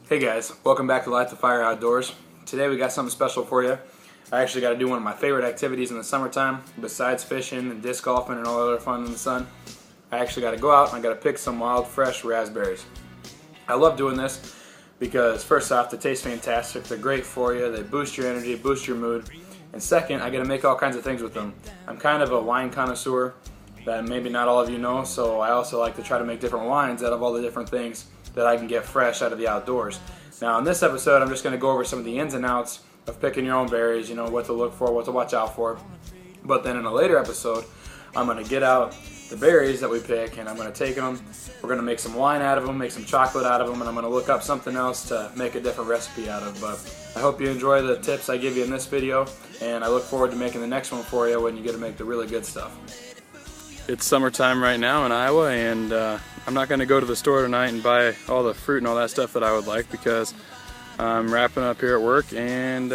Hey guys, welcome back to Light the Fire Outdoors. Today we got something special for you. I actually got to do one of my favorite activities in the summertime, besides fishing and disc golfing and all the other fun in the sun. I actually got to go out and I got to pick some wild, fresh raspberries. I love doing this because first off, they taste fantastic. They're great for you. They boost your energy, boost your mood. And second, I get to make all kinds of things with them. I'm kind of a wine connoisseur that maybe not all of you know, so I also like to try to make different wines out of all the different things that I can get fresh out of the outdoors. Now in this episode, I'm just going to go over some of the ins and outs of picking your own berries, you know, what to look for, what to watch out for. But then in a later episode, I'm going to get out the berries that we pick and I'm going to take them, we're going to make some wine out of them, make some chocolate out of them, and I'm going to look up something else to make a different recipe out of. But I hope you enjoy the tips I give you in this video, and I look forward to making the next one for you when you get to make the really good stuff. It's summertime right now in Iowa, and I'm not going to go to the store tonight and buy all the fruit and all that stuff that I would like because I'm wrapping up here at work, and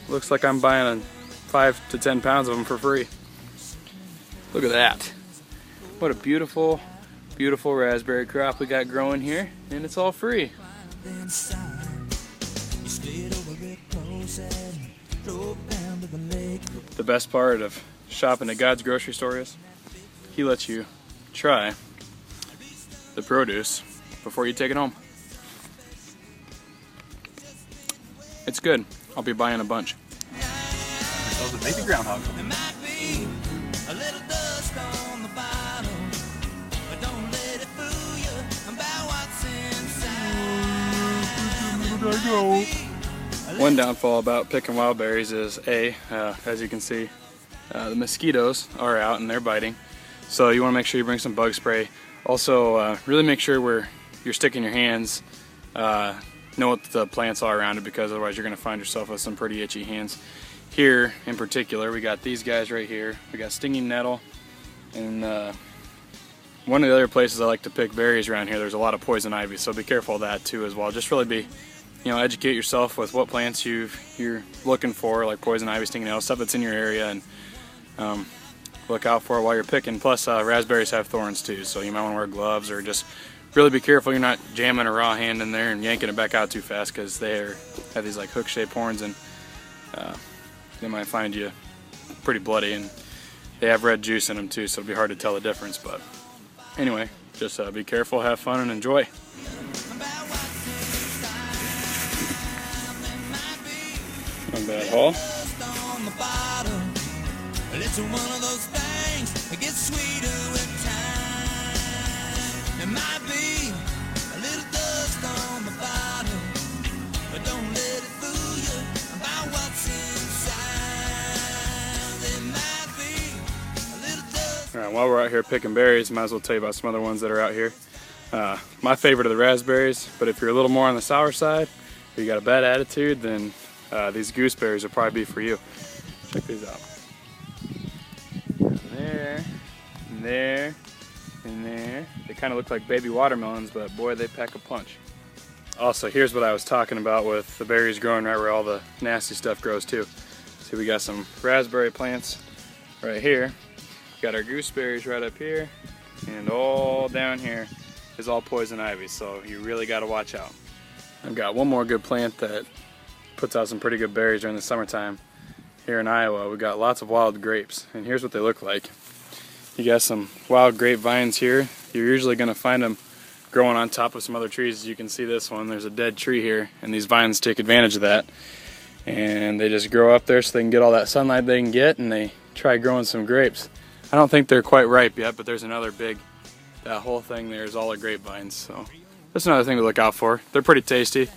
looks like I'm buying 5 to 10 pounds of them for free. Look at that. What a beautiful, beautiful raspberry crop we got growing here, and it's all free. The best part of shopping at God's grocery store is He lets you try the produce before you take it home. It's good. I'll be buying a bunch. Those are baby groundhog. One downfall about picking wild berries is as you can see, the mosquitoes are out and they're biting. So you want to make sure you bring some bug spray. Also, really make sure you're sticking your hands, know what the plants are around it, because otherwise you're going to find yourself with some pretty itchy hands. Here in particular, we got these guys right here. We got stinging nettle, and one of the other places I like to pick berries around here, there's a lot of poison ivy, so be careful of that too as well. Just really educate yourself with what plants you're looking for, like poison ivy, stinging nettle, stuff that's in your area, and look out for it while you're picking. Plus, raspberries have thorns too, so you might want to wear gloves, or just really be careful you're not jamming a raw hand in there and yanking it back out too fast, because they have these like hook-shaped horns, and they might find you pretty bloody, and they have red juice in them too, so it'll be hard to tell the difference. But anyway, just be careful, have fun, and enjoy. Not bad haul. It's one of those things that gets sweeter with time. There might be a little dust on the bottom, but don't let it fool you about what's inside. There might be a little dust. Alright, while we're out here picking berries, might as well tell you about some other ones that are out here. My favorite are the raspberries, but if you're a little more on the sour side, or you got a bad attitude, then these gooseberries will probably be for you. Check these out. There, and there, and there. They kind of look like baby watermelons, but boy, they pack a punch. Also, here's what I was talking about with the berries growing right where all the nasty stuff grows too. See, we got some raspberry plants right here. We got our gooseberries right up here, and all down here is all poison ivy, so you really got to watch out. I've got one more good plant that puts out some pretty good berries during the summertime. Here in Iowa, we got lots of wild grapes, and here's what they look like. You got some wild grapevines here. You're usually going to find them growing on top of some other trees. As you can see this one, there's a dead tree here, and these vines take advantage of that. And they just grow up there so they can get all that sunlight they can get, and they try growing some grapes. I don't think they're quite ripe yet, but there's another that whole thing there is all the grapevines. So that's another thing to look out for. They're pretty tasty.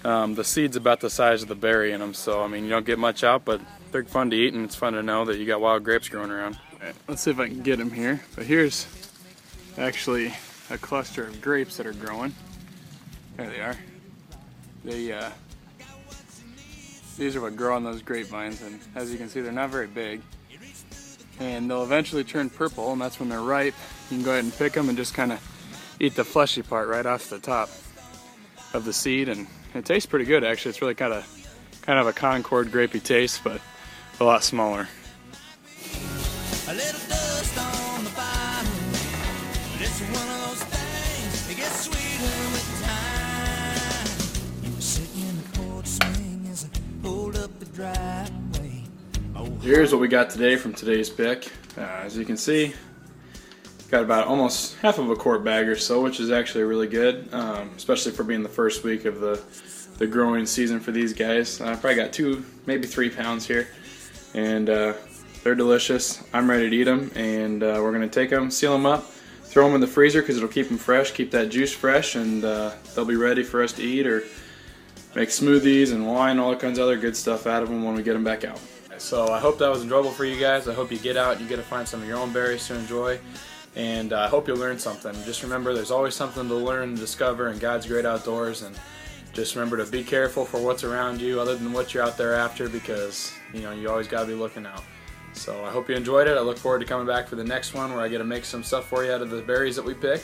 The seed's about the size of the berry in them, so I mean, you don't get much out, but they're fun to eat, and it's fun to know that you got wild grapes growing around. Right, let's see if I can get them here. But here's actually a cluster of grapes that are growing. There they are. These are what grow on those grapevines, and as you can see, they're not very big. And they'll eventually turn purple, and that's when they're ripe. You can go ahead and pick them and just kind of eat the fleshy part right off the top of the seed, and it tastes pretty good actually. It's really kind of a Concord grapey taste, but a lot smaller. A little dust on the bottom, but it's one of those things that gets sweeter with time. Here's what we got today from today's pick. As you can see, got about almost half of a quart bag or so, which is actually really good, especially for being the first week of the growing season for these guys. I probably got 2, maybe 3 pounds here, and they're delicious. I'm ready to eat them, and we're going to take them, seal them up, throw them in the freezer because it'll keep them fresh, keep that juice fresh, and they'll be ready for us to eat or make smoothies and wine, all kinds of other good stuff out of them when we get them back out. So I hope that was enjoyable for you guys. I hope you get out and you get to find some of your own berries to enjoy, and I hope you'll learn something. Just remember, there's always something to learn and discover in God's great outdoors, and just remember to be careful for what's around you other than what you're out there after, because you always got to be looking out. So I hope you enjoyed it. I look forward to coming back for the next one where I get to make some stuff for you out of the berries that we pick.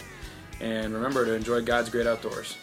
And remember to enjoy God's great outdoors.